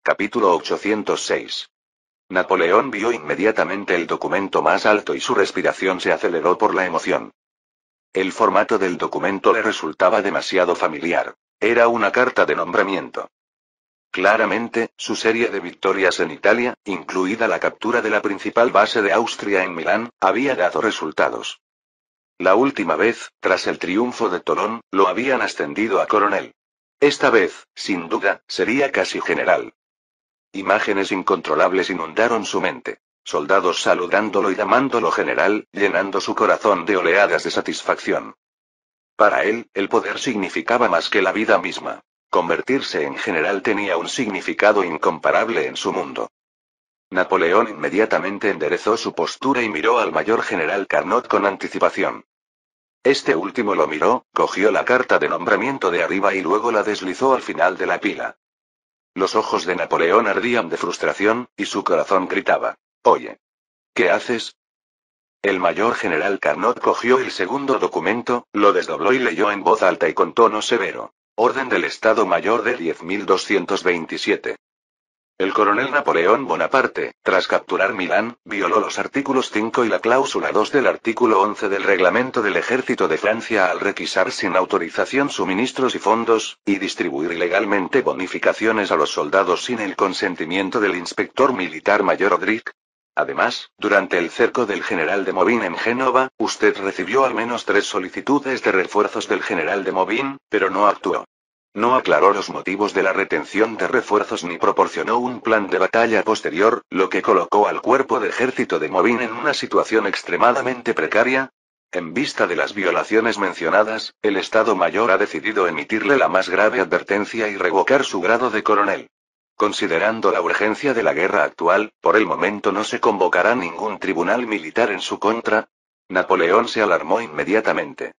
Capítulo 806. Napoleón vio inmediatamente el documento más alto y su respiración se aceleró por la emoción. El formato del documento le resultaba demasiado familiar. Era una carta de nombramiento. Claramente, su serie de victorias en Italia, incluida la captura de la principal base de Austria en Milán, había dado resultados. La última vez, tras el triunfo de Tolón, lo habían ascendido a coronel. Esta vez, sin duda, sería casi general. Imágenes incontrolables inundaron su mente. Soldados saludándolo y llamándolo general, llenando su corazón de oleadas de satisfacción. Para él, el poder significaba más que la vida misma. Convertirse en general tenía un significado incomparable en su mundo. Napoleón inmediatamente enderezó su postura y miró al mayor general Carnot con anticipación. Este último lo miró, cogió la carta de nombramiento de arriba y luego la deslizó al final de la pila. Los ojos de Napoleón ardían de frustración, y su corazón gritaba: «Oye, ¿qué haces?». El mayor general Carnot cogió el segundo documento, lo desdobló y leyó en voz alta y con tono severo: «Orden del Estado Mayor de 10.227. El coronel Napoleón Bonaparte, tras capturar Milán, violó los artículos 5 y la cláusula 2 del artículo 11 del reglamento del Ejército de Francia al requisar sin autorización suministros y fondos, y distribuir ilegalmente bonificaciones a los soldados sin el consentimiento del inspector militar mayor Odric. Además, durante el cerco del general de Movín en Génova, usted recibió al menos 3 solicitudes de refuerzos del general de Movín, pero no actuó. No aclaró los motivos de la retención de refuerzos ni proporcionó un plan de batalla posterior, lo que colocó al cuerpo de ejército de Movín en una situación extremadamente precaria. En vista de las violaciones mencionadas, el Estado Mayor ha decidido emitirle la más grave advertencia y revocar su grado de coronel. Considerando la urgencia de la guerra actual, por el momento no se convocará ningún tribunal militar en su contra. Napoleón se alarmó inmediatamente.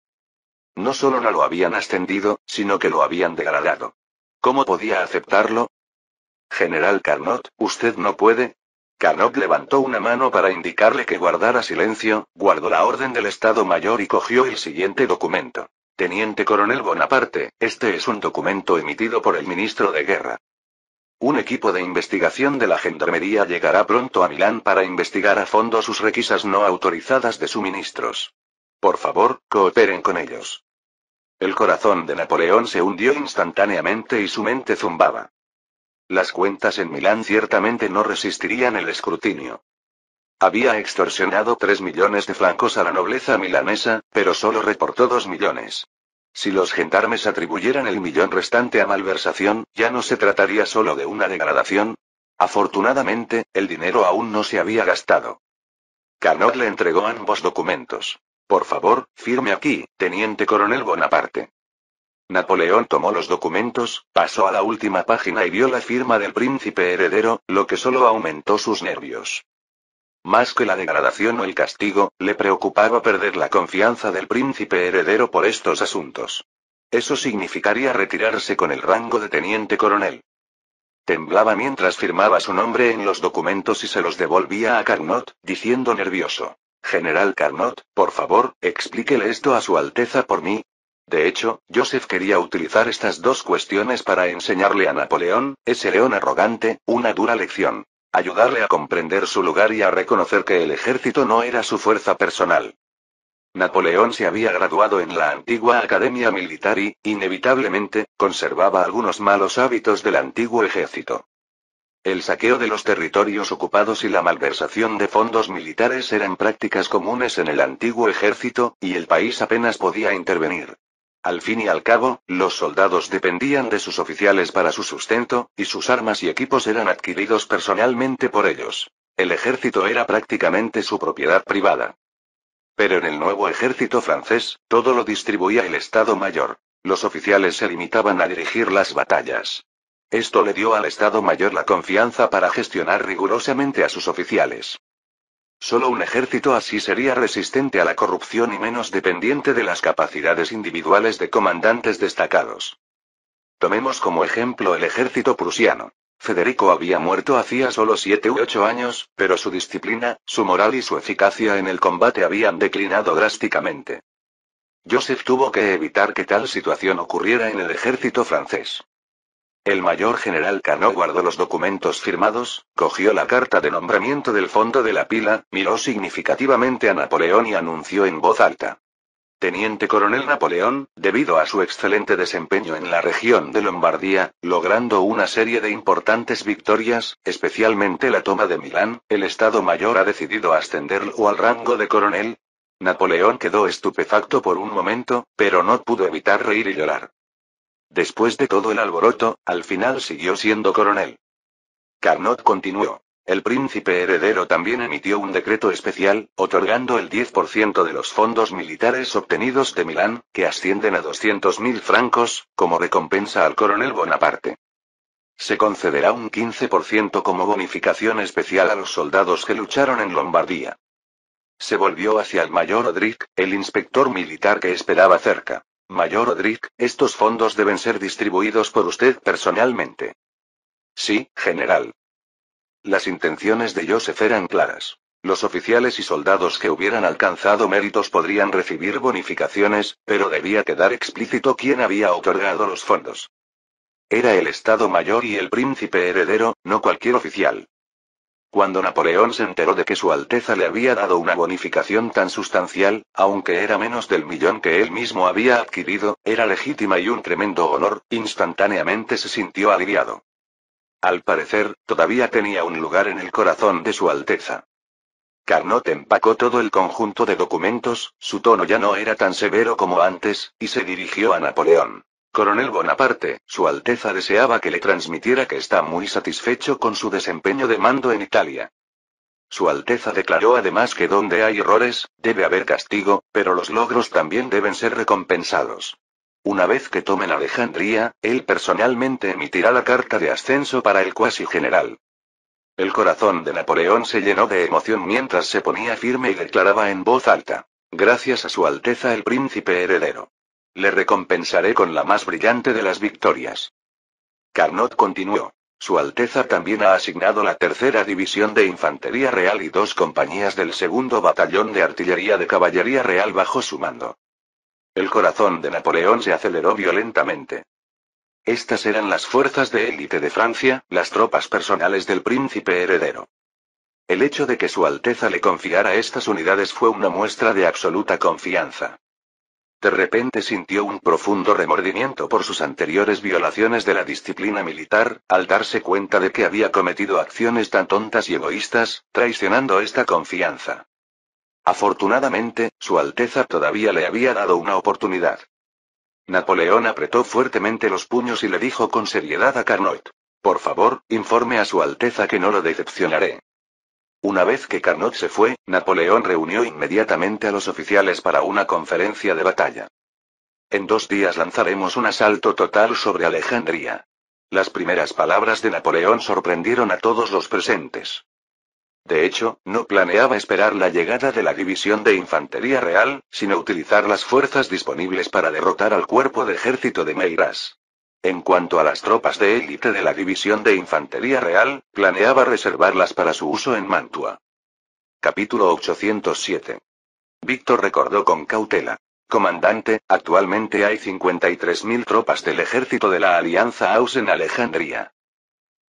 No solo no lo habían ascendido, sino que lo habían degradado. ¿Cómo podía aceptarlo? General Carnot, usted no puede. Carnot levantó una mano para indicarle que guardara silencio, guardó la orden del Estado Mayor y cogió el siguiente documento. Teniente Coronel Bonaparte, este es un documento emitido por el ministro de Guerra. Un equipo de investigación de la Gendarmería llegará pronto a Milán para investigar a fondo sus requisas no autorizadas de suministros. Por favor, cooperen con ellos. El corazón de Napoleón se hundió instantáneamente y su mente zumbaba. Las cuentas en Milán ciertamente no resistirían el escrutinio. Había extorsionado 3 millones de francos a la nobleza milanesa, pero solo reportó 2 millones. Si los gendarmes atribuyeran el millón restante a malversación, ya no se trataría solo de una degradación. Afortunadamente, el dinero aún no se había gastado. Carnot le entregó ambos documentos. Por favor, firme aquí, teniente coronel Bonaparte. Napoleón tomó los documentos, pasó a la última página y vio la firma del príncipe heredero, lo que solo aumentó sus nervios. Más que la degradación o el castigo, le preocupaba perder la confianza del príncipe heredero por estos asuntos. Eso significaría retirarse con el rango de teniente coronel. Temblaba mientras firmaba su nombre en los documentos y se los devolvía a Carnot, diciendo nervioso: «General Carnot, por favor, explíquele esto a Su Alteza por mí». De hecho, Joseph quería utilizar estas dos cuestiones para enseñarle a Napoleón, ese león arrogante, una dura lección. Ayudarle a comprender su lugar y a reconocer que el ejército no era su fuerza personal. Napoleón se había graduado en la antigua Academia Militar y, inevitablemente, conservaba algunos malos hábitos del antiguo ejército. El saqueo de los territorios ocupados y la malversación de fondos militares eran prácticas comunes en el antiguo ejército, y el país apenas podía intervenir. Al fin y al cabo, los soldados dependían de sus oficiales para su sustento, y sus armas y equipos eran adquiridos personalmente por ellos. El ejército era prácticamente su propiedad privada. Pero en el nuevo ejército francés, todo lo distribuía el Estado Mayor. Los oficiales se limitaban a dirigir las batallas. Esto le dio al Estado Mayor la confianza para gestionar rigurosamente a sus oficiales. Solo un ejército así sería resistente a la corrupción y menos dependiente de las capacidades individuales de comandantes destacados. Tomemos como ejemplo el ejército prusiano. Federico había muerto hacía solo 7 u 8 años, pero su disciplina, su moral y su eficacia en el combate habían declinado drásticamente. Joseph tuvo que evitar que tal situación ocurriera en el ejército francés. El mayor general Carnot guardó los documentos firmados, cogió la carta de nombramiento del fondo de la pila, miró significativamente a Napoleón y anunció en voz alta. Teniente coronel Napoleón, debido a su excelente desempeño en la región de Lombardía, logrando una serie de importantes victorias, especialmente la toma de Milán, el Estado Mayor ha decidido ascenderlo al rango de coronel. Napoleón quedó estupefacto por un momento, pero no pudo evitar reír y llorar. Después de todo el alboroto, al final siguió siendo coronel. Carnot continuó. El príncipe heredero también emitió un decreto especial, otorgando el 10% de los fondos militares obtenidos de Milán, que ascienden a 200.000 francos, como recompensa al coronel Bonaparte. Se concederá un 15% como bonificación especial a los soldados que lucharon en Lombardía. Se volvió hacia el mayor Odric, el inspector militar que esperaba cerca. Mayor Odric, estos fondos deben ser distribuidos por usted personalmente. Sí, general. Las intenciones de Joseph eran claras. Los oficiales y soldados que hubieran alcanzado méritos podrían recibir bonificaciones, pero debía quedar explícito quién había otorgado los fondos. Era el Estado Mayor y el príncipe heredero, no cualquier oficial. Cuando Napoleón se enteró de que Su Alteza le había dado una bonificación tan sustancial, aunque era menos del millón que él mismo había adquirido, era legítima y un tremendo honor, instantáneamente se sintió aliviado. Al parecer, todavía tenía un lugar en el corazón de Su Alteza. Carnot empacó todo el conjunto de documentos, su tono ya no era tan severo como antes, y se dirigió a Napoleón. Coronel Bonaparte, Su Alteza deseaba que le transmitiera que está muy satisfecho con su desempeño de mando en Italia. Su Alteza declaró además que donde hay errores, debe haber castigo, pero los logros también deben ser recompensados. Una vez que tomen Alejandría, él personalmente emitirá la carta de ascenso para el cuasi general. El corazón de Napoleón se llenó de emoción mientras se ponía firme y declaraba en voz alta: gracias a Su Alteza el príncipe heredero. Le recompensaré con la más brillante de las victorias. Carnot continuó. Su Alteza también ha asignado la tercera división de Infantería Real y 2 compañías del segundo batallón de Artillería de Caballería Real bajo su mando. El corazón de Napoleón se aceleró violentamente. Estas eran las fuerzas de élite de Francia, las tropas personales del príncipe heredero. El hecho de que Su Alteza le confiara estas unidades fue una muestra de absoluta confianza. De repente sintió un profundo remordimiento por sus anteriores violaciones de la disciplina militar, al darse cuenta de que había cometido acciones tan tontas y egoístas, traicionando esta confianza. Afortunadamente, Su Alteza todavía le había dado una oportunidad. Napoleón apretó fuertemente los puños y le dijo con seriedad a Carnot: por favor, informe a Su Alteza que no lo decepcionaré. Una vez que Carnot se fue, Napoleón reunió inmediatamente a los oficiales para una conferencia de batalla. En 2 días lanzaremos un asalto total sobre Alejandría. Las primeras palabras de Napoleón sorprendieron a todos los presentes. De hecho, no planeaba esperar la llegada de la división de Infantería Real, sino utilizar las fuerzas disponibles para derrotar al cuerpo de ejército de Meirás. En cuanto a las tropas de élite de la División de Infantería Real, planeaba reservarlas para su uso en Mantua. Capítulo 807. Víctor recordó con cautela. Comandante, actualmente hay 53.000 tropas del ejército de la Alianza Aus en Alejandría.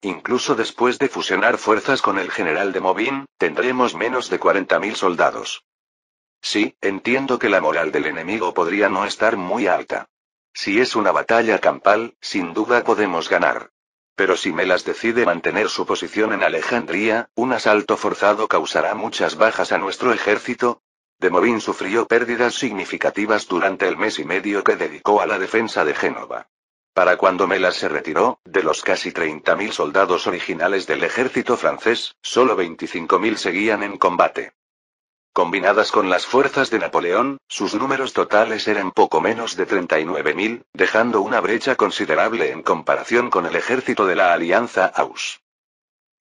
Incluso después de fusionar fuerzas con el general de Maubin, tendremos menos de 40.000 soldados. Sí, entiendo que la moral del enemigo podría no estar muy alta. Si es una batalla campal, sin duda podemos ganar. Pero si Melas decide mantener su posición en Alejandría, un asalto forzado causará muchas bajas a nuestro ejército. De Maubin sufrió pérdidas significativas durante el mes y medio que dedicó a la defensa de Génova. Para cuando Melas se retiró, de los casi 30.000 soldados originales del ejército francés, solo 25.000 seguían en combate. Combinadas con las fuerzas de Napoleón, sus números totales eran poco menos de 39.000, dejando una brecha considerable en comparación con el ejército de la Alianza Aus.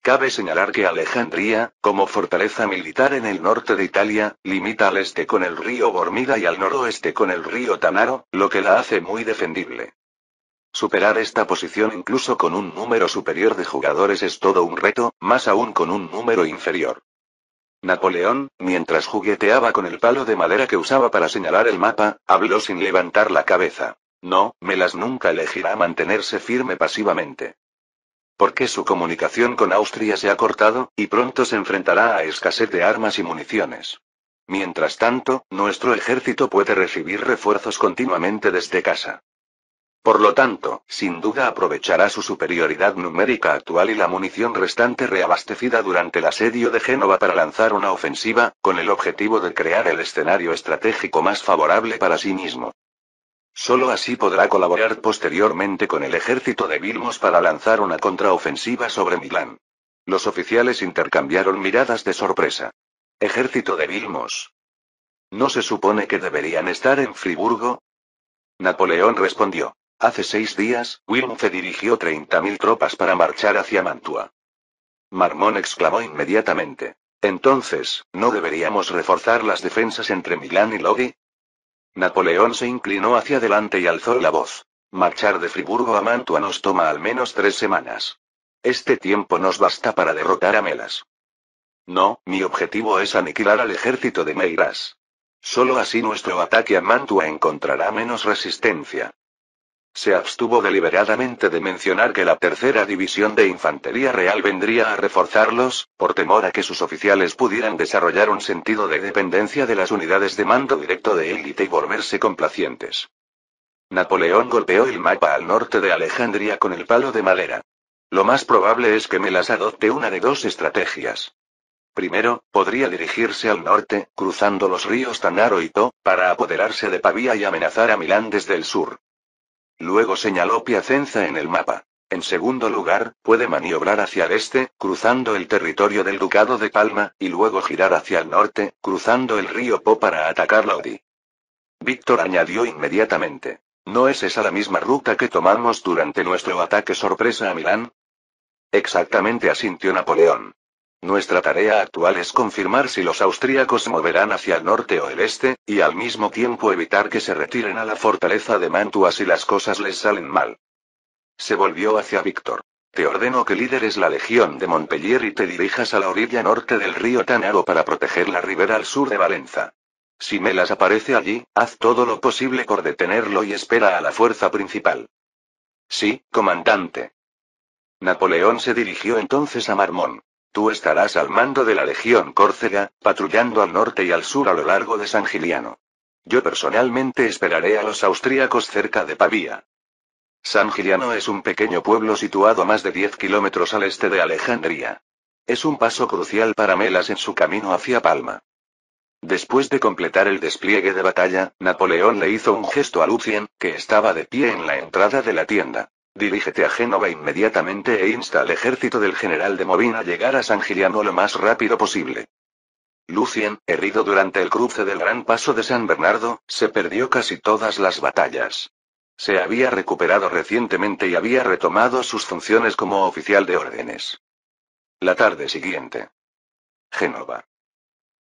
Cabe señalar que Alejandría, como fortaleza militar en el norte de Italia, limita al este con el río Bormida y al noroeste con el río Tanaro, lo que la hace muy defendible. Superar esta posición incluso con un número superior de jugadores es todo un reto, más aún con un número inferior. Napoleón, mientras jugueteaba con el palo de madera que usaba para señalar el mapa, habló sin levantar la cabeza. No, Melas nunca elegirá mantenerse firme pasivamente. Porque su comunicación con Austria se ha cortado, y pronto se enfrentará a escasez de armas y municiones. Mientras tanto, nuestro ejército puede recibir refuerzos continuamente desde casa. Por lo tanto, sin duda aprovechará su superioridad numérica actual y la munición restante reabastecida durante el asedio de Génova para lanzar una ofensiva, con el objetivo de crear el escenario estratégico más favorable para sí mismo. Solo así podrá colaborar posteriormente con el ejército de Vilmos para lanzar una contraofensiva sobre Milán. Los oficiales intercambiaron miradas de sorpresa. Ejército de Vilmos. ¿No se supone que deberían estar en Friburgo? Napoleón respondió. Hace 6 días, Wilmfe dirigió 30.000 tropas para marchar hacia Mantua. Marmont exclamó inmediatamente. Entonces, ¿no deberíamos reforzar las defensas entre Milán y Lodi? Napoleón se inclinó hacia adelante y alzó la voz. Marchar de Friburgo a Mantua nos toma al menos 3 semanas. Este tiempo nos basta para derrotar a Melas. No, mi objetivo es aniquilar al ejército de Meirás. Solo así nuestro ataque a Mantua encontrará menos resistencia. Se abstuvo deliberadamente de mencionar que la tercera división de infantería real vendría a reforzarlos, por temor a que sus oficiales pudieran desarrollar un sentido de dependencia de las unidades de mando directo de élite y volverse complacientes. Napoleón golpeó el mapa al norte de Alejandría con el palo de madera. Lo más probable es que Melas adopte una de 2 estrategias. Primero, podría dirigirse al norte, cruzando los ríos Tanaro y To, para apoderarse de Pavía y amenazar a Milán desde el sur. Luego señaló Piacenza en el mapa. En segundo lugar, puede maniobrar hacia el este, cruzando el territorio del Ducado de Palma, y luego girar hacia el norte, cruzando el río Po para atacar Lodi. Víctor añadió inmediatamente. ¿No es esa la misma ruta que tomamos durante nuestro ataque sorpresa a Milán? Exactamente, asintió Napoleón. Nuestra tarea actual es confirmar si los austríacos moverán hacia el norte o el este, y al mismo tiempo evitar que se retiren a la fortaleza de Mantua si las cosas les salen mal. Se volvió hacia Víctor. Te ordeno que lideres la legión de Montpellier y te dirijas a la orilla norte del río Tanaro para proteger la ribera al sur de Valenza. Si Melas aparece allí, haz todo lo posible por detenerlo y espera a la fuerza principal. Sí, comandante. Napoleón se dirigió entonces a Marmont. Tú estarás al mando de la Legión Córcega, patrullando al norte y al sur a lo largo de San Giliano. Yo personalmente esperaré a los austríacos cerca de Pavía. San Giliano es un pequeño pueblo situado a más de 10 kilómetros al este de Alejandría. Es un paso crucial para Melas en su camino hacia Palma. Después de completar el despliegue de batalla, Napoleón le hizo un gesto a Lucien, que estaba de pie en la entrada de la tienda. Dirígete a Génova inmediatamente e insta al ejército del general de Movin a llegar a San Giliano lo más rápido posible. Lucien, herido durante el cruce del Gran Paso de San Bernardo, se perdió casi todas las batallas. Se había recuperado recientemente y había retomado sus funciones como oficial de órdenes. La tarde siguiente. Génova.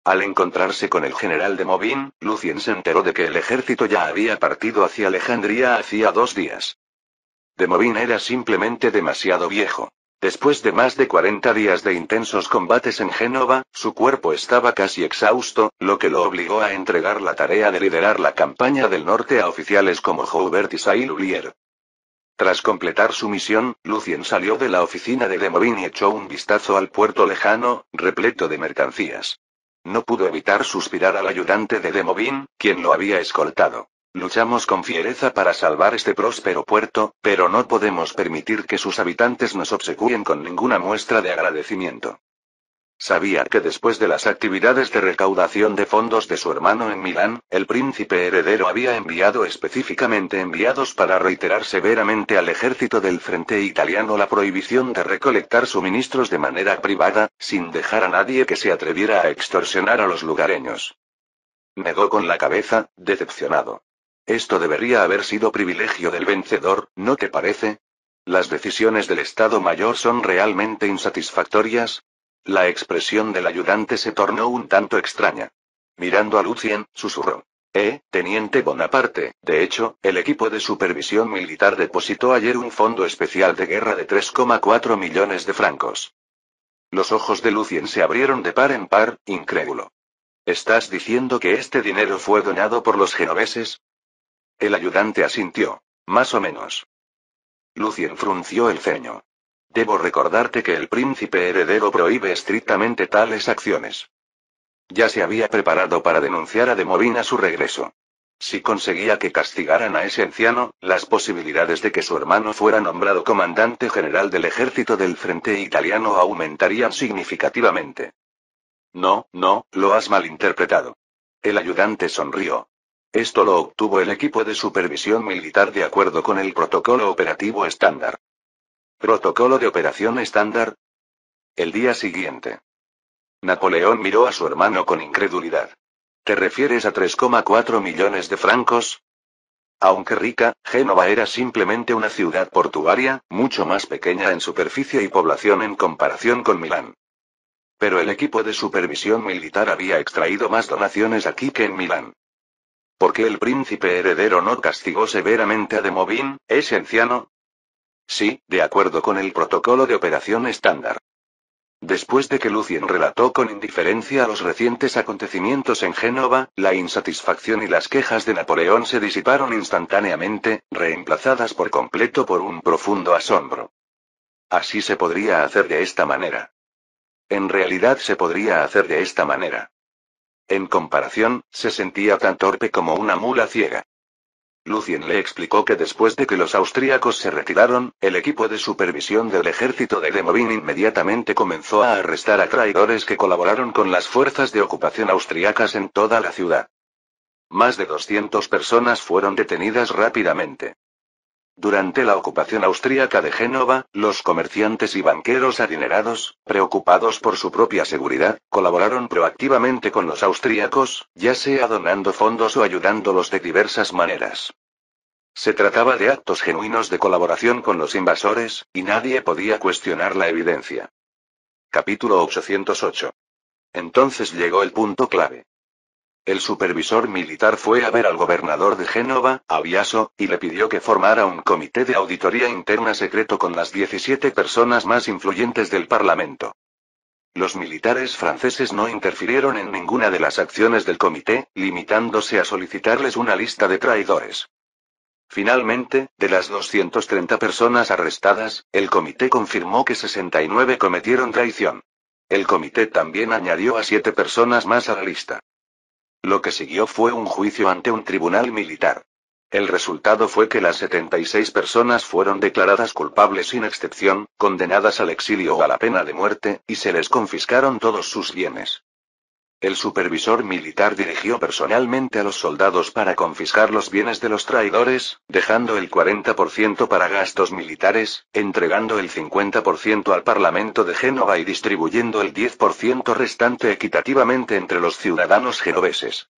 Al encontrarse con el general de Movin, Lucien se enteró de que el ejército ya había partido hacia Alejandría hacía 2 días. De Movin era simplemente demasiado viejo. Después de más de 40 días de intensos combates en Génova, su cuerpo estaba casi exhausto, lo que lo obligó a entregar la tarea de liderar la campaña del norte a oficiales como Joubert y Saint-Lulier. Tras completar su misión, Lucien salió de la oficina de Movin y echó un vistazo al puerto lejano, repleto de mercancías. No pudo evitar suspirar al ayudante de Movin, quien lo había escoltado. Luchamos con fiereza para salvar este próspero puerto, pero no podemos permitir que sus habitantes nos obsequien con ninguna muestra de agradecimiento. Sabía que después de las actividades de recaudación de fondos de su hermano en Milán, el príncipe heredero había enviado específicamente enviados para reiterar severamente al ejército del frente italiano la prohibición de recolectar suministros de manera privada, sin dejar a nadie que se atreviera a extorsionar a los lugareños. Negó con la cabeza, decepcionado. Esto debería haber sido privilegio del vencedor, ¿no te parece? ¿Las decisiones del Estado Mayor son realmente insatisfactorias? La expresión del ayudante se tornó un tanto extraña. Mirando a Lucien, susurró. Teniente Bonaparte, de hecho, el equipo de supervisión militar depositó ayer un fondo especial de guerra de 3,4 millones de francos. Los ojos de Lucien se abrieron de par en par, incrédulo. ¿Estás diciendo que este dinero fue donado por los genoveses? El ayudante asintió. Más o menos. Lucien frunció el ceño. Debo recordarte que el príncipe heredero prohíbe estrictamente tales acciones. Ya se había preparado para denunciar a de Movin a su regreso. Si conseguía que castigaran a ese anciano, las posibilidades de que su hermano fuera nombrado comandante general del ejército del frente italiano aumentarían significativamente. No, no, lo has malinterpretado. El ayudante sonrió. Esto lo obtuvo el equipo de supervisión militar de acuerdo con el protocolo operativo estándar. ¿Protocolo de operación estándar? El día siguiente. Napoleón miró a su hermano con incredulidad. ¿Te refieres a 3,4 millones de francos? Aunque rica, Génova era simplemente una ciudad portuaria, mucho más pequeña en superficie y población en comparación con Milán. Pero el equipo de supervisión militar había extraído más donaciones aquí que en Milán. ¿Por qué el príncipe heredero no castigó severamente a de Movin, ese anciano? Sí, de acuerdo con el protocolo de operación estándar. Después de que Lucien relató con indiferencia los recientes acontecimientos en Génova, la insatisfacción y las quejas de Napoleón se disiparon instantáneamente, reemplazadas por completo por un profundo asombro. Así se podría hacer de esta manera. En realidad se podría hacer de esta manera. En comparación, se sentía tan torpe como una mula ciega. Lucien le explicó que después de que los austríacos se retiraron, el equipo de supervisión del ejército de Movin inmediatamente comenzó a arrestar a traidores que colaboraron con las fuerzas de ocupación austríacas en toda la ciudad. Más de 200 personas fueron detenidas rápidamente. Durante la ocupación austríaca de Génova, los comerciantes y banqueros adinerados, preocupados por su propia seguridad, colaboraron proactivamente con los austríacos, ya sea donando fondos o ayudándolos de diversas maneras. Se trataba de actos genuinos de colaboración con los invasores, y nadie podía cuestionar la evidencia. Capítulo 808. Entonces llegó el punto clave. El supervisor militar fue a ver al gobernador de Génova, a Biaso, y le pidió que formara un comité de auditoría interna secreto con las 17 personas más influyentes del Parlamento. Los militares franceses no interfirieron en ninguna de las acciones del comité, limitándose a solicitarles una lista de traidores. Finalmente, de las 230 personas arrestadas, el comité confirmó que 69 cometieron traición. El comité también añadió a 7 personas más a la lista. Lo que siguió fue un juicio ante un tribunal militar. El resultado fue que las 76 personas fueron declaradas culpables sin excepción, condenadas al exilio o a la pena de muerte, y se les confiscaron todos sus bienes. El supervisor militar dirigió personalmente a los soldados para confiscar los bienes de los traidores, dejando el 40% para gastos militares, entregando el 50% al Parlamento de Génova y distribuyendo el 10% restante equitativamente entre los ciudadanos genoveses.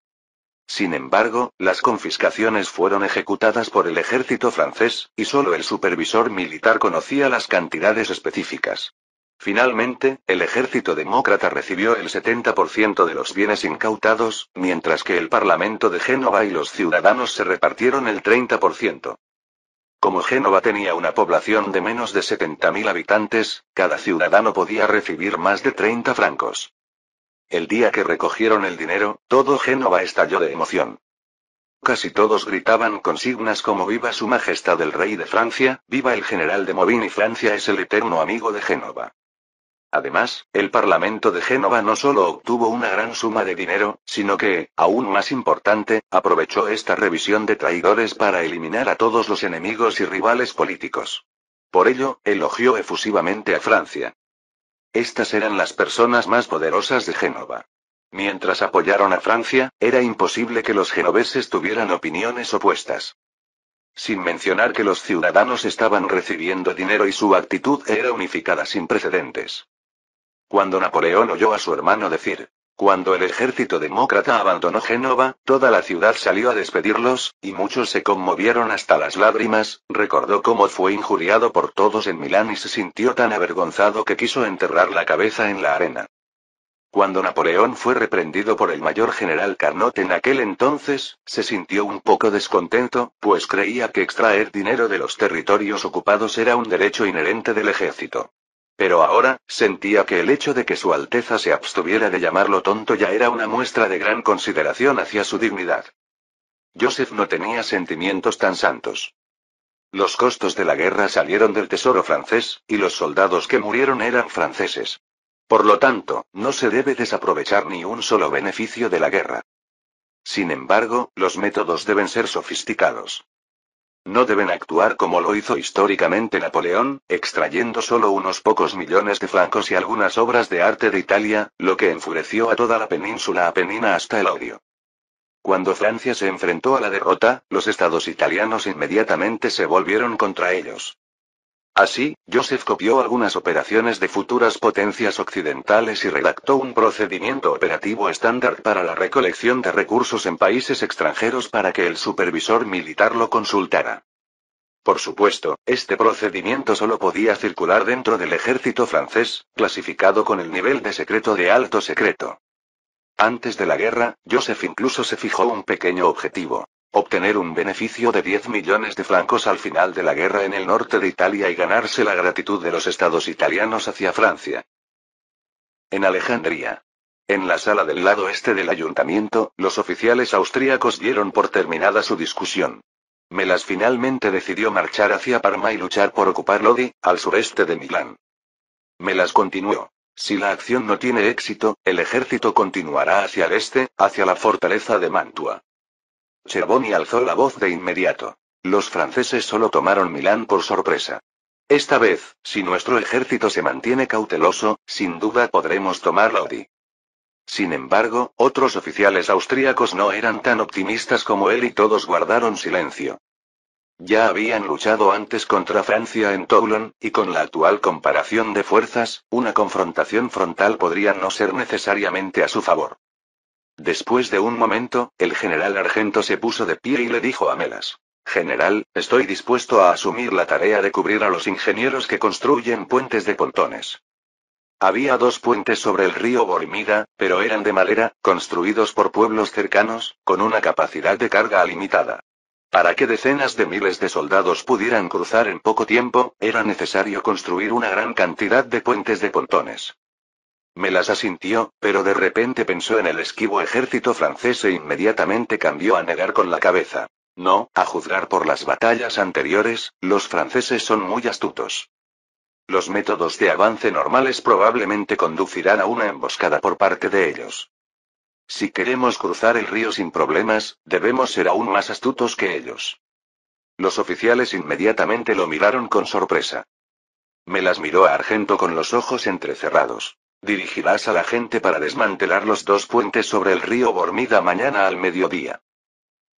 Sin embargo, las confiscaciones fueron ejecutadas por el ejército francés, y solo el supervisor militar conocía las cantidades específicas. Finalmente, el ejército demócrata recibió el 70% de los bienes incautados, mientras que el Parlamento de Génova y los ciudadanos se repartieron el 30%. Como Génova tenía una población de menos de 70.000 habitantes, cada ciudadano podía recibir más de 30 francos. El día que recogieron el dinero, todo Génova estalló de emoción. Casi todos gritaban consignas como «Viva su majestad el rey de Francia», «Viva el general de Movin» y «Francia es el eterno amigo de Génova». Además, el Parlamento de Génova no solo obtuvo una gran suma de dinero, sino que, aún más importante, aprovechó esta revisión de traidores para eliminar a todos los enemigos y rivales políticos. Por ello, elogió efusivamente a Francia. Estas eran las personas más poderosas de Génova. Mientras apoyaron a Francia, era imposible que los genoveses tuvieran opiniones opuestas. Sin mencionar que los ciudadanos estaban recibiendo dinero y su actitud era unificada sin precedentes. Cuando Napoleón oyó a su hermano decir, «Cuando el ejército demócrata abandonó Génova, toda la ciudad salió a despedirlos, y muchos se conmovieron hasta las lágrimas», recordó cómo fue injuriado por todos en Milán y se sintió tan avergonzado que quiso enterrar la cabeza en la arena. Cuando Napoleón fue reprendido por el mayor general Carnot en aquel entonces, se sintió un poco descontento, pues creía que extraer dinero de los territorios ocupados era un derecho inherente del ejército. Pero ahora, sentía que el hecho de que Su Alteza se abstuviera de llamarlo tonto ya era una muestra de gran consideración hacia su dignidad. Joseph no tenía sentimientos tan santos. Los costos de la guerra salieron del tesoro francés, y los soldados que murieron eran franceses. Por lo tanto, no se debe desaprovechar ni un solo beneficio de la guerra. Sin embargo, los métodos deben ser sofisticados. No deben actuar como lo hizo históricamente Napoleón, extrayendo solo unos pocos millones de francos y algunas obras de arte de Italia, lo que enfureció a toda la península apenina hasta el odio. Cuando Francia se enfrentó a la derrota, los estados italianos inmediatamente se volvieron contra ellos. Así, Joseph copió algunas operaciones de futuras potencias occidentales y redactó un procedimiento operativo estándar para la recolección de recursos en países extranjeros para que el supervisor militar lo consultara. Por supuesto, este procedimiento solo podía circular dentro del ejército francés, clasificado con el nivel de secreto de alto secreto. Antes de la guerra, Joseph incluso se fijó un pequeño objetivo. Obtener un beneficio de 10 millones de francos al final de la guerra en el norte de Italia y ganarse la gratitud de los estados italianos hacia Francia. En Alejandría. En la sala del lado este del ayuntamiento, los oficiales austríacos dieron por terminada su discusión. Melas finalmente decidió marchar hacia Parma y luchar por ocupar Lodi, al sureste de Milán. Melas continuó. Si la acción no tiene éxito, el ejército continuará hacia el este, hacia la fortaleza de Mantua. Chervoni alzó la voz de inmediato. Los franceses solo tomaron Milán por sorpresa. Esta vez, si nuestro ejército se mantiene cauteloso, sin duda podremos tomar Lodi. Sin embargo, otros oficiales austríacos no eran tan optimistas como él y todos guardaron silencio. Ya habían luchado antes contra Francia en Toulon, y con la actual comparación de fuerzas, una confrontación frontal podría no ser necesariamente a su favor. Después de un momento, el general Argento se puso de pie y le dijo a Melas: General, estoy dispuesto a asumir la tarea de cubrir a los ingenieros que construyen puentes de pontones. Había 2 puentes sobre el río Bormida, pero eran de madera, construidos por pueblos cercanos, con una capacidad de carga limitada. Para que decenas de miles de soldados pudieran cruzar en poco tiempo, era necesario construir una gran cantidad de puentes de pontones. Melas asintió, pero de repente pensó en el esquivo ejército francés e inmediatamente cambió a negar con la cabeza. No, a juzgar por las batallas anteriores, los franceses son muy astutos. Los métodos de avance normales probablemente conducirán a una emboscada por parte de ellos. Si queremos cruzar el río sin problemas, debemos ser aún más astutos que ellos. Los oficiales inmediatamente lo miraron con sorpresa. Melas miró a Argento con los ojos entrecerrados. Dirigirás a la gente para desmantelar los 2 puentes sobre el río Bormida mañana al mediodía.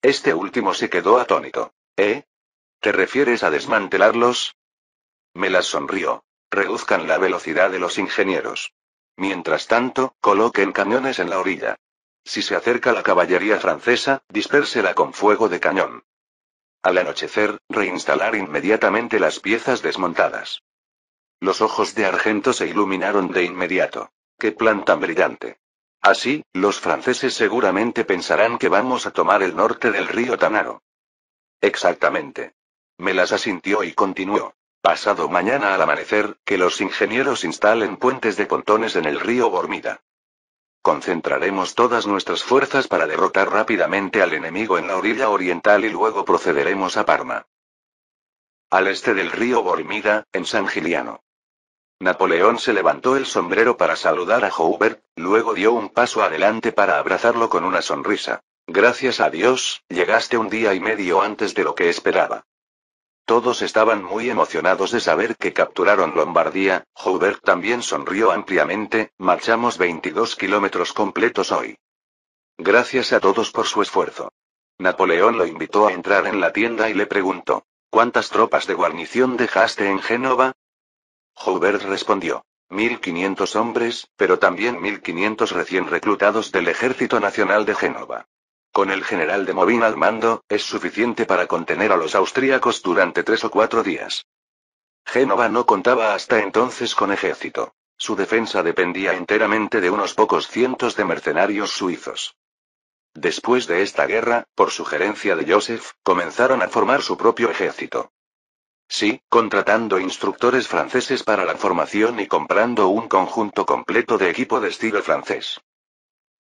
Este último se quedó atónito. ¿Eh? ¿Te refieres a desmantelarlos? Melas sonrió. Reduzcan la velocidad de los ingenieros. Mientras tanto, coloquen cañones en la orilla. Si se acerca la caballería francesa, dispérsela con fuego de cañón. Al anochecer, reinstalar inmediatamente las piezas desmontadas. Los ojos de Argento se iluminaron de inmediato. ¡Qué plan tan brillante! Así, los franceses seguramente pensarán que vamos a tomar el norte del río Tanaro. Exactamente. Melas asintió y continuó. Pasado mañana al amanecer, que los ingenieros instalen puentes de pontones en el río Bormida. Concentraremos todas nuestras fuerzas para derrotar rápidamente al enemigo en la orilla oriental y luego procederemos a Parma. Al este del río Bormida, en San Giliano. Napoleón se levantó el sombrero para saludar a Joubert, luego dio un paso adelante para abrazarlo con una sonrisa. Gracias a Dios, llegaste un día y medio antes de lo que esperaba. Todos estaban muy emocionados de saber que capturaron Lombardía. Joubert también sonrió ampliamente. Marchamos 22 kilómetros completos hoy. Gracias a todos por su esfuerzo. Napoleón lo invitó a entrar en la tienda y le preguntó: ¿cuántas tropas de guarnición dejaste en Génova? Joubert respondió: 1500 hombres, pero también 1500 recién reclutados del Ejército Nacional de Génova. Con el general de Movin al mando, es suficiente para contener a los austríacos durante 3 o 4 días. Génova no contaba hasta entonces con ejército. Su defensa dependía enteramente de unos pocos cientos de mercenarios suizos. Después de esta guerra, por sugerencia de Joseph, comenzaron a formar su propio ejército. Sí, contratando instructores franceses para la formación y comprando un conjunto completo de equipo de estilo francés.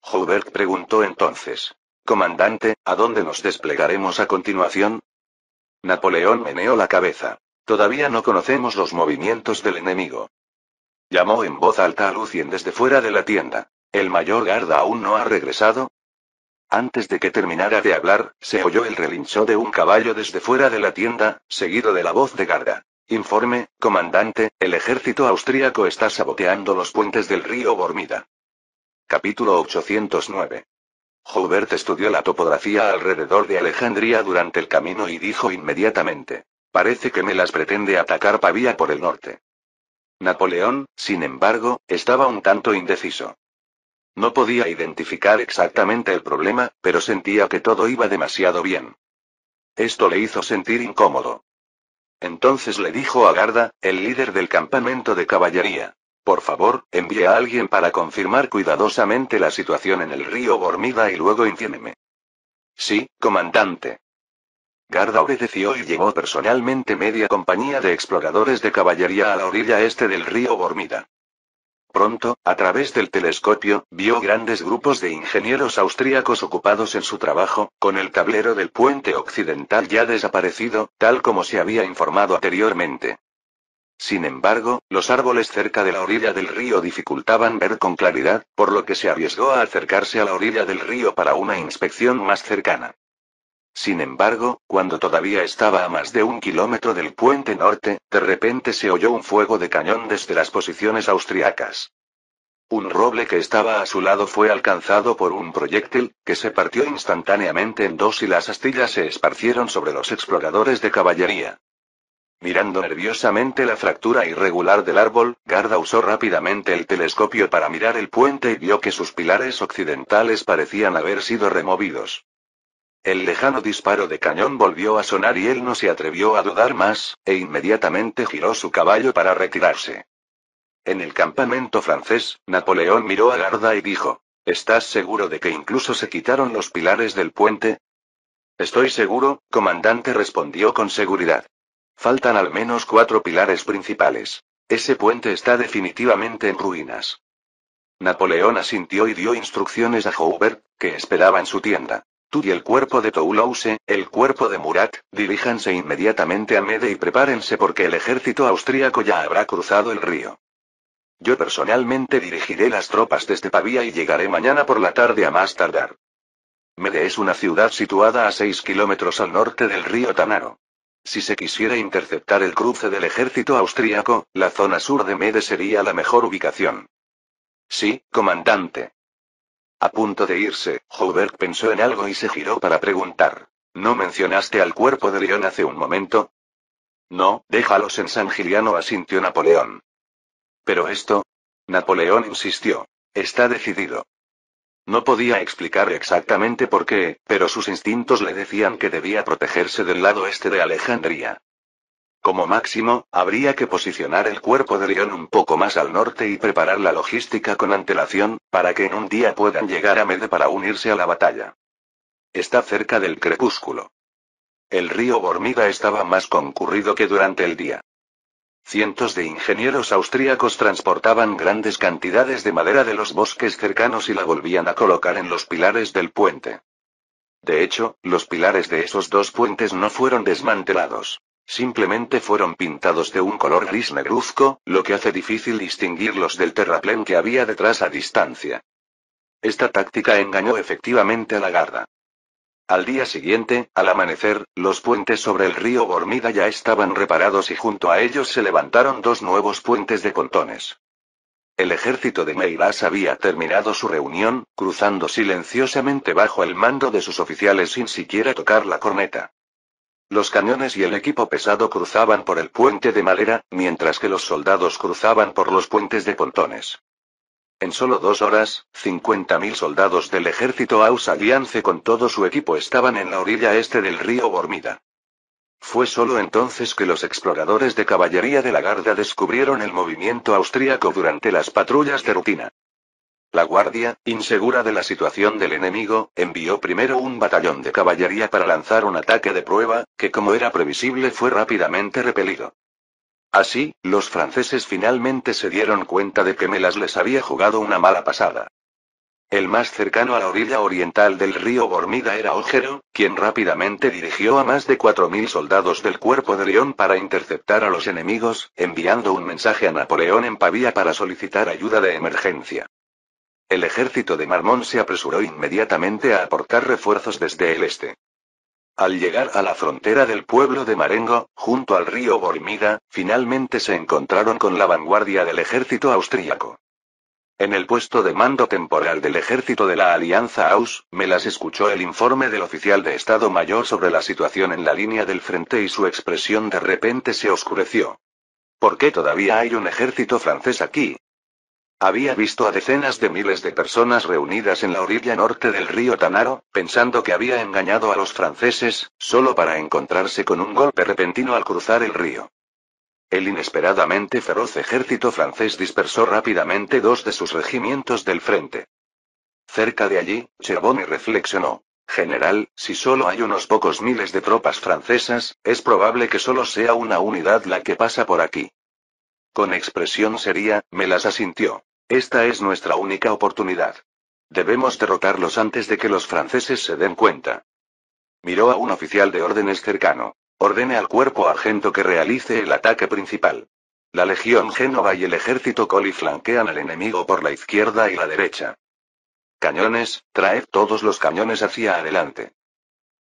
Joubert preguntó entonces: Comandante, ¿a dónde nos desplegaremos a continuación? Napoleón meneó la cabeza. Todavía no conocemos los movimientos del enemigo. Llamó en voz alta a Lucien desde fuera de la tienda. ¿El mayor Garda aún no ha regresado? Antes de que terminara de hablar, se oyó el relincho de un caballo desde fuera de la tienda, seguido de la voz de Garda. Informe, comandante, el ejército austríaco está saboteando los puentes del río Bormida. Capítulo 809. Joubert estudió la topografía alrededor de Alejandría durante el camino y dijo inmediatamente: parece que Melas pretende atacar Pavía por el norte. Napoleón, sin embargo, estaba un tanto indeciso. No podía identificar exactamente el problema, pero sentía que todo iba demasiado bien. Esto le hizo sentir incómodo. Entonces le dijo a Garda, el líder del campamento de caballería: por favor, envíe a alguien para confirmar cuidadosamente la situación en el río Bormida y luego infórmeme. Sí, comandante. Garda obedeció y llevó personalmente media compañía de exploradores de caballería a la orilla este del río Bormida. Pronto, a través del telescopio, vio grandes grupos de ingenieros austríacos ocupados en su trabajo, con el tablero del puente occidental ya desaparecido, tal como se había informado anteriormente. Sin embargo, los árboles cerca de la orilla del río dificultaban ver con claridad, por lo que se arriesgó a acercarse a la orilla del río para una inspección más cercana. Sin embargo, cuando todavía estaba a más de 1 kilómetro del puente norte, de repente se oyó un fuego de cañón desde las posiciones austriacas. Un roble que estaba a su lado fue alcanzado por un proyectil, que se partió instantáneamente en dos y las astillas se esparcieron sobre los exploradores de caballería. Mirando nerviosamente la fractura irregular del árbol, Garda usó rápidamente el telescopio para mirar el puente y vio que sus pilares occidentales parecían haber sido removidos. El lejano disparo de cañón volvió a sonar y él no se atrevió a dudar más, e inmediatamente giró su caballo para retirarse. En el campamento francés, Napoleón miró a Garda y dijo: ¿estás seguro de que incluso se quitaron los pilares del puente? Estoy seguro, comandante, respondió con seguridad. Faltan al menos 4 pilares principales. Ese puente está definitivamente en ruinas. Napoleón asintió y dio instrucciones a Joubert, que esperaba en su tienda. Tú y el cuerpo de Toulouse, el cuerpo de Murat, diríjanse inmediatamente a Mede y prepárense porque el ejército austríaco ya habrá cruzado el río. Yo personalmente dirigiré las tropas desde Pavía y llegaré mañana por la tarde a más tardar. Mede es una ciudad situada a 6 kilómetros al norte del río Tanaro. Si se quisiera interceptar el cruce del ejército austríaco, la zona sur de Mede sería la mejor ubicación. Sí, comandante. A punto de irse, Joubert pensó en algo y se giró para preguntar: ¿no mencionaste al cuerpo de Lyon hace un momento? No, déjalos en San Giliano, asintió Napoleón. Pero esto... Napoleón insistió. Está decidido. No podía explicar exactamente por qué, pero sus instintos le decían que debía protegerse del lado este de Alejandría. Como máximo, habría que posicionar el cuerpo de Lyon un poco más al norte y preparar la logística con antelación, para que en un día puedan llegar a Mede para unirse a la batalla. Está cerca del crepúsculo. El río Bormida estaba más concurrido que durante el día. Cientos de ingenieros austríacos transportaban grandes cantidades de madera de los bosques cercanos y la volvían a colocar en los pilares del puente. De hecho, los pilares de esos dos puentes no fueron desmantelados. Simplemente fueron pintados de un color gris negruzco, lo que hace difícil distinguirlos del terraplén que había detrás a distancia. Esta táctica engañó efectivamente a la Garda. Al día siguiente, al amanecer, los puentes sobre el río Bormida ya estaban reparados y junto a ellos se levantaron 2 nuevos puentes de pontones. El ejército de Meillas había terminado su reunión, cruzando silenciosamente bajo el mando de sus oficiales sin siquiera tocar la corneta. Los cañones y el equipo pesado cruzaban por el puente de madera, mientras que los soldados cruzaban por los puentes de pontones. En solo 2 horas, 50.000 soldados del ejército Aus-Alliance con todo su equipo estaban en la orilla este del río Bormida. Fue solo entonces que los exploradores de caballería de la Garda descubrieron el movimiento austríaco durante las patrullas de rutina. La guardia, insegura de la situación del enemigo, envió primero un batallón de caballería para lanzar un ataque de prueba, que como era previsible fue rápidamente repelido. Así, los franceses finalmente se dieron cuenta de que Melas les había jugado una mala pasada. El más cercano a la orilla oriental del río Bormida era Ojero, quien rápidamente dirigió a más de 4.000 soldados del Cuerpo de León para interceptar a los enemigos, enviando un mensaje a Napoleón en Pavía para solicitar ayuda de emergencia. El ejército de Marmont se apresuró inmediatamente a aportar refuerzos desde el este. Al llegar a la frontera del pueblo de Marengo, junto al río Bormida, finalmente se encontraron con la vanguardia del ejército austríaco. En el puesto de mando temporal del ejército de la Alianza Aus, Melas escuchó el informe del oficial de Estado Mayor sobre la situación en la línea del frente y su expresión de repente se oscureció. ¿Por qué todavía hay un ejército francés aquí? Había visto a decenas de miles de personas reunidas en la orilla norte del río Tanaro, pensando que había engañado a los franceses, solo para encontrarse con un golpe repentino al cruzar el río. El inesperadamente feroz ejército francés dispersó rápidamente 2 de sus regimientos del frente. Cerca de allí, Cherboni reflexionó. General, si solo hay unos pocos miles de tropas francesas, es probable que solo sea una unidad la que pasa por aquí. Con expresión seria, Melas asintió. Esta es nuestra única oportunidad. Debemos derrotarlos antes de que los franceses se den cuenta. Miró a un oficial de órdenes cercano. Ordene al cuerpo argento que realice el ataque principal. La legión Génova y el ejército Colli flanquean al enemigo por la izquierda y la derecha. Cañones, traed todos los cañones hacia adelante.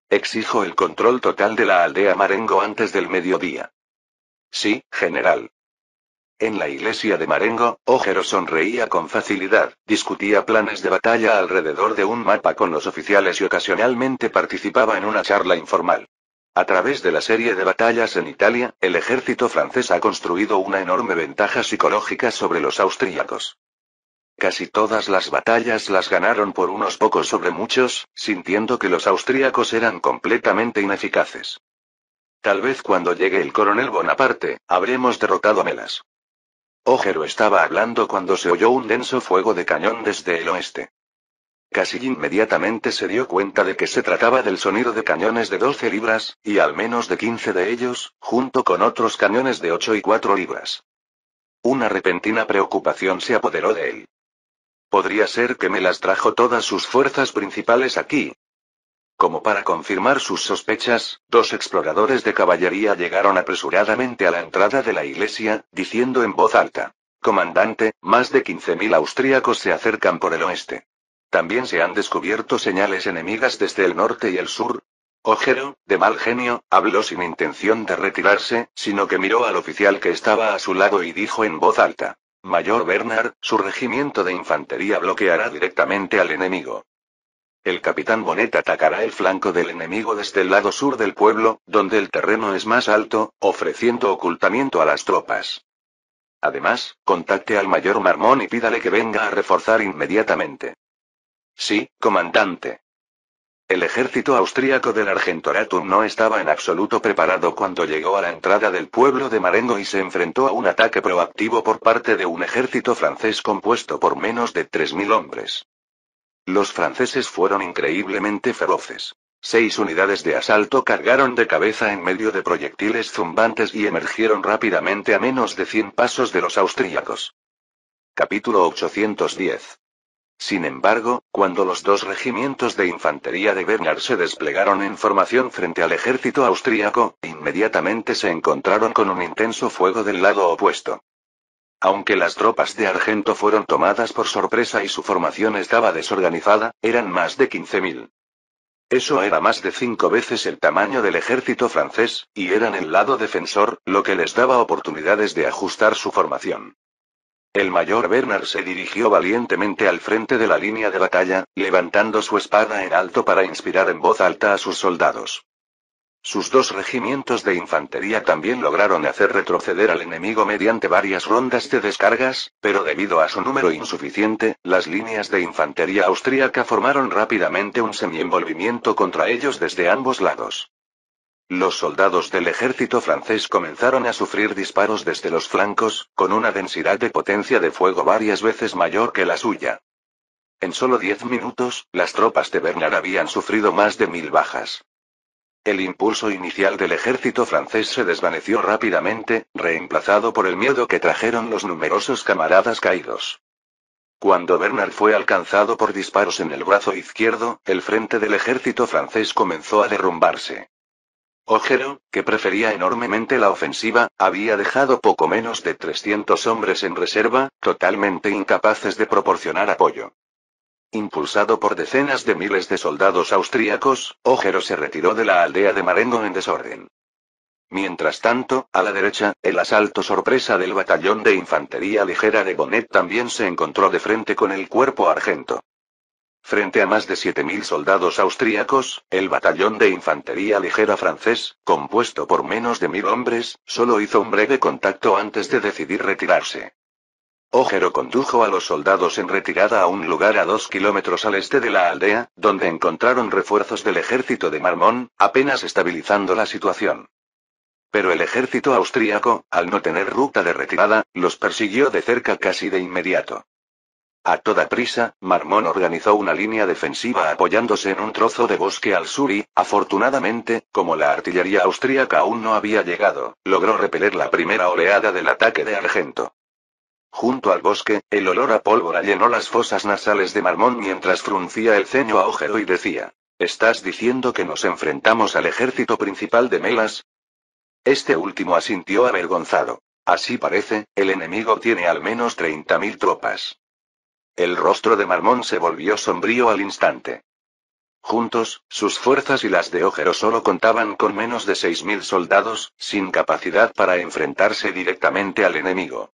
Exijo el control total de la aldea Marengo antes del mediodía. Sí, general. En la iglesia de Marengo, Ojero sonreía con facilidad, discutía planes de batalla alrededor de un mapa con los oficiales y ocasionalmente participaba en una charla informal. A través de la serie de batallas en Italia, el ejército francés ha construido una enorme ventaja psicológica sobre los austríacos. Casi todas las batallas las ganaron por unos pocos sobre muchos, sintiendo que los austríacos eran completamente ineficaces. Tal vez cuando llegue el coronel Bonaparte, habremos derrotado a Melas. Ojero estaba hablando cuando se oyó un denso fuego de cañón desde el oeste. Casi inmediatamente se dio cuenta de que se trataba del sonido de cañones de 12 libras, y al menos de 15 de ellos, junto con otros cañones de 8 y 4 libras. Una repentina preocupación se apoderó de él. Podría ser que Melas trajo todas sus fuerzas principales aquí. Como para confirmar sus sospechas, 2 exploradores de caballería llegaron apresuradamente a la entrada de la iglesia, diciendo en voz alta: Comandante, más de 15.000 austríacos se acercan por el oeste. También se han descubierto señales enemigas desde el norte y el sur. Ojero, de mal genio, habló sin intención de retirarse, sino que miró al oficial que estaba a su lado y dijo en voz alta: Mayor Bernard, su regimiento de infantería bloqueará directamente al enemigo. El capitán Bonnet atacará el flanco del enemigo desde el lado sur del pueblo, donde el terreno es más alto, ofreciendo ocultamiento a las tropas. Además, contacte al mayor Marmont y pídale que venga a reforzar inmediatamente. Sí, comandante. El ejército austríaco del Argentoratum no estaba en absoluto preparado cuando llegó a la entrada del pueblo de Marengo y se enfrentó a un ataque proactivo por parte de un ejército francés compuesto por menos de 3.000 hombres. Los franceses fueron increíblemente feroces. 6 unidades de asalto cargaron de cabeza en medio de proyectiles zumbantes y emergieron rápidamente a menos de 100 pasos de los austríacos. Capítulo 810. Sin embargo, cuando los 2 regimientos de infantería de Bernard se desplegaron en formación frente al ejército austríaco, inmediatamente se encontraron con un intenso fuego del lado opuesto. Aunque las tropas de Argento fueron tomadas por sorpresa y su formación estaba desorganizada, eran más de 15.000. Eso era más de 5 veces el tamaño del ejército francés, y eran el lado defensor, lo que les daba oportunidades de ajustar su formación. El mayor Bernard se dirigió valientemente al frente de la línea de batalla, levantando su espada en alto para inspirar en voz alta a sus soldados. Sus 2 regimientos de infantería también lograron hacer retroceder al enemigo mediante varias rondas de descargas, pero debido a su número insuficiente, las líneas de infantería austríaca formaron rápidamente un semienvolvimiento contra ellos desde ambos lados. Los soldados del ejército francés comenzaron a sufrir disparos desde los flancos, con una densidad de potencia de fuego varias veces mayor que la suya. En solo 10 minutos, las tropas de Bernard habían sufrido más de 1.000 bajas. El impulso inicial del ejército francés se desvaneció rápidamente, reemplazado por el miedo que trajeron los numerosos camaradas caídos. Cuando Bernard fue alcanzado por disparos en el brazo izquierdo, el frente del ejército francés comenzó a derrumbarse. Ojero, que prefería enormemente la ofensiva, había dejado poco menos de 300 hombres en reserva, totalmente incapaces de proporcionar apoyo. Impulsado por decenas de miles de soldados austríacos, Ojero se retiró de la aldea de Marengo en desorden. Mientras tanto, a la derecha, el asalto sorpresa del batallón de infantería ligera de Bonnet también se encontró de frente con el cuerpo argento. Frente a más de 7.000 soldados austríacos, el batallón de infantería ligera francés, compuesto por menos de 1.000 hombres, solo hizo un breve contacto antes de decidir retirarse. Ojero condujo a los soldados en retirada a un lugar a 2 kilómetros al este de la aldea, donde encontraron refuerzos del ejército de Marmont, apenas estabilizando la situación. Pero el ejército austríaco, al no tener ruta de retirada, los persiguió de cerca casi de inmediato. A toda prisa, Marmont organizó una línea defensiva apoyándose en un trozo de bosque al sur y, afortunadamente, como la artillería austríaca aún no había llegado, logró repeler la primera oleada del ataque de Argento. Junto al bosque, el olor a pólvora llenó las fosas nasales de Marmont mientras fruncía el ceño a Ojero y decía: ¿Estás diciendo que nos enfrentamos al ejército principal de Melas? Este último asintió avergonzado. Así parece, el enemigo tiene al menos 30.000 tropas. El rostro de Marmont se volvió sombrío al instante. Juntos, sus fuerzas y las de Ojero solo contaban con menos de 6.000 soldados, sin capacidad para enfrentarse directamente al enemigo.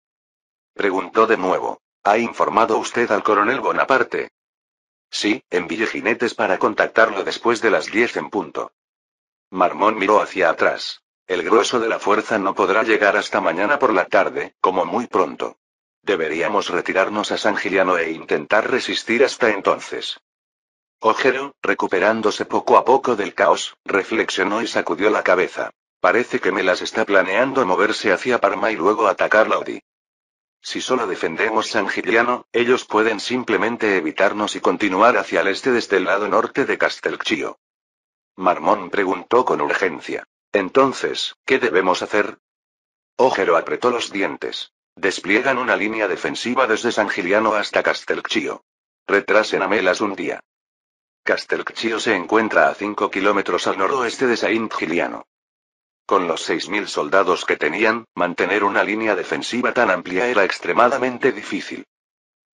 Preguntó de nuevo: ¿Ha informado usted al coronel Bonaparte? Sí, envié jinetes para contactarlo después de las 10 en punto. Marmont miró hacia atrás. El grueso de la fuerza no podrá llegar hasta mañana por la tarde, como muy pronto. Deberíamos retirarnos a San Giliano e intentar resistir hasta entonces. Ojero, recuperándose poco a poco del caos, reflexionó y sacudió la cabeza. Parece que Melas está planeando moverse hacia Parma y luego atacar Lodi. Si solo defendemos San Giliano, ellos pueden simplemente evitarnos y continuar hacia el este desde el lado norte de Castelcchio. Marmont preguntó con urgencia. Entonces, ¿qué debemos hacer? Ojero apretó los dientes. Despliegan una línea defensiva desde San Giliano hasta Castelcchio. Retrasen a Melas un día. Castelcchio se encuentra a 5 kilómetros al noroeste de Saint Giliano. Con los 6.000 soldados que tenían, mantener una línea defensiva tan amplia era extremadamente difícil.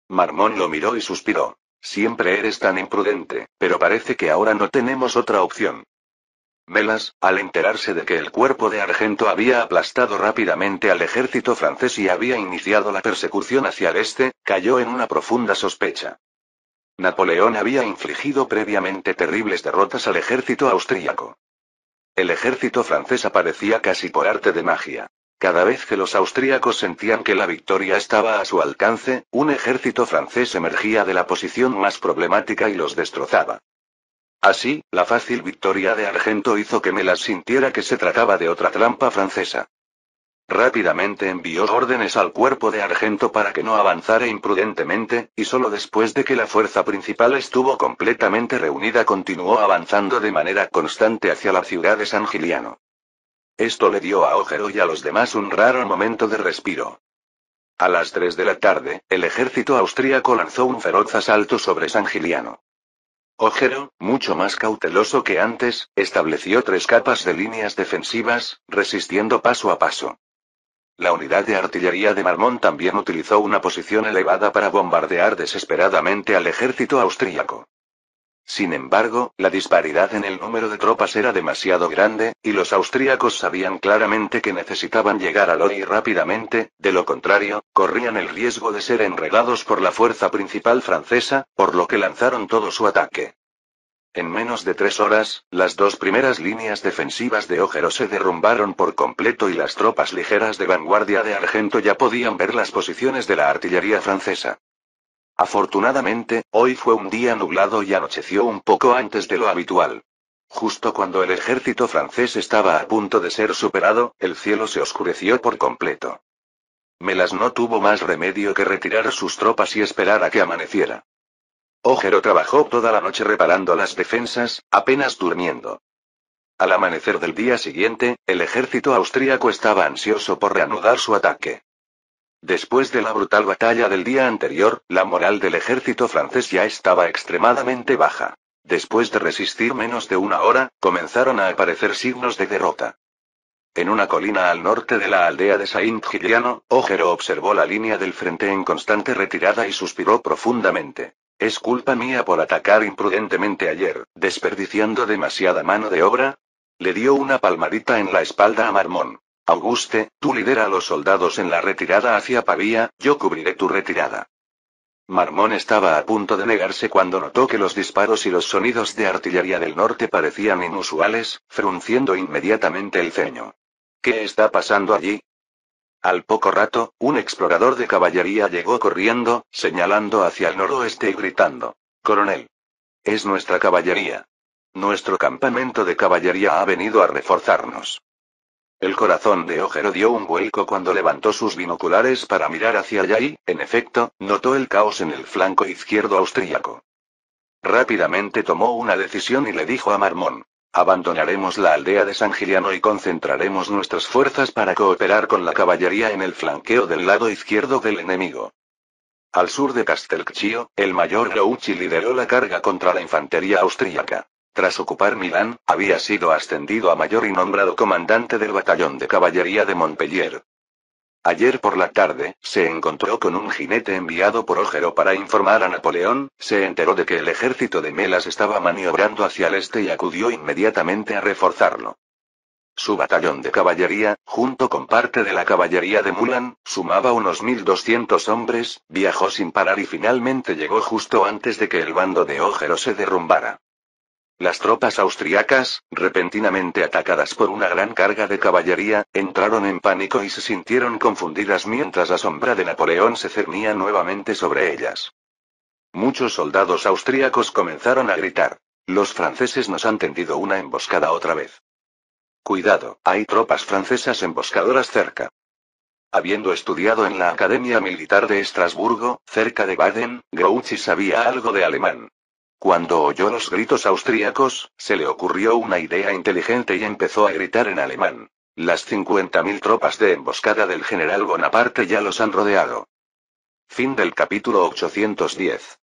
Marmont lo miró y suspiró. Siempre eres tan imprudente, pero parece que ahora no tenemos otra opción. Melas, al enterarse de que el cuerpo de Argento había aplastado rápidamente al ejército francés y había iniciado la persecución hacia el este, cayó en una profunda sospecha. Napoleón había infligido previamente terribles derrotas al ejército austríaco. El ejército francés aparecía casi por arte de magia. Cada vez que los austríacos sentían que la victoria estaba a su alcance, un ejército francés emergía de la posición más problemática y los destrozaba. Así, la fácil victoria de Argento hizo que Melas sintiera que se trataba de otra trampa francesa. Rápidamente envió órdenes al cuerpo de Argento para que no avanzara imprudentemente, y solo después de que la fuerza principal estuvo completamente reunida continuó avanzando de manera constante hacia la ciudad de San Giliano. Esto le dio a Ojero y a los demás un raro momento de respiro. A las 3 de la tarde, el ejército austríaco lanzó un feroz asalto sobre San Giliano. Ojero, mucho más cauteloso que antes, estableció 3 capas de líneas defensivas, resistiendo paso a paso. La unidad de artillería de Marmont también utilizó una posición elevada para bombardear desesperadamente al ejército austríaco. Sin embargo, la disparidad en el número de tropas era demasiado grande, y los austríacos sabían claramente que necesitaban llegar a Lodi rápidamente, de lo contrario, corrían el riesgo de ser enredados por la fuerza principal francesa, por lo que lanzaron todo su ataque. En menos de 3 horas, las 2 primeras líneas defensivas de Ojero se derrumbaron por completo y las tropas ligeras de vanguardia de Argento ya podían ver las posiciones de la artillería francesa. Afortunadamente, hoy fue un día nublado y anocheció un poco antes de lo habitual. Justo cuando el ejército francés estaba a punto de ser superado, el cielo se oscureció por completo. Melas no tuvo más remedio que retirar sus tropas y esperar a que amaneciera. Ojero trabajó toda la noche reparando las defensas, apenas durmiendo. Al amanecer del día siguiente, el ejército austríaco estaba ansioso por reanudar su ataque. Después de la brutal batalla del día anterior, la moral del ejército francés ya estaba extremadamente baja. Después de resistir menos de una hora, comenzaron a aparecer signos de derrota. En una colina al norte de la aldea de Saint-Gilliano, Ojero observó la línea del frente en constante retirada y suspiró profundamente. ¿Es culpa mía por atacar imprudentemente ayer, desperdiciando demasiada mano de obra? Le dio una palmadita en la espalda a Marmont. Auguste, tú lidera a los soldados en la retirada hacia Pavía, yo cubriré tu retirada. Marmont estaba a punto de negarse cuando notó que los disparos y los sonidos de artillería del norte parecían inusuales, frunciendo inmediatamente el ceño. ¿Qué está pasando allí? Al poco rato, un explorador de caballería llegó corriendo, señalando hacia el noroeste y gritando: «Coronel. Es nuestra caballería. Nuestro campamento de caballería ha venido a reforzarnos». El corazón de Ojero dio un vuelco cuando levantó sus binoculares para mirar hacia allá y, en efecto, notó el caos en el flanco izquierdo austríaco. Rápidamente tomó una decisión y le dijo a Marmont: «Abandonaremos la aldea de San Giliano y concentraremos nuestras fuerzas para cooperar con la caballería en el flanqueo del lado izquierdo del enemigo». Al sur de Castelciccio, el mayor Grouchy lideró la carga contra la infantería austríaca. Tras ocupar Milán, había sido ascendido a mayor y nombrado comandante del batallón de caballería de Montpellier. Ayer por la tarde, se encontró con un jinete enviado por Ojero para informar a Napoleón, se enteró de que el ejército de Melas estaba maniobrando hacia el este y acudió inmediatamente a reforzarlo. Su batallón de caballería, junto con parte de la caballería de Moulin, sumaba unos 1200 hombres, viajó sin parar y finalmente llegó justo antes de que el bando de Ojero se derrumbara. Las tropas austriacas, repentinamente atacadas por una gran carga de caballería, entraron en pánico y se sintieron confundidas mientras la sombra de Napoleón se cernía nuevamente sobre ellas. Muchos soldados austríacos comenzaron a gritar: «Los franceses nos han tendido una emboscada otra vez. Cuidado, hay tropas francesas emboscadoras cerca». Habiendo estudiado en la Academia Militar de Estrasburgo, cerca de Baden, Grouchy sabía algo de alemán. Cuando oyó los gritos austríacos, se le ocurrió una idea inteligente y empezó a gritar en alemán: «Las 50.000 tropas de emboscada del general Bonaparte ya los han rodeado». Fin del capítulo 810.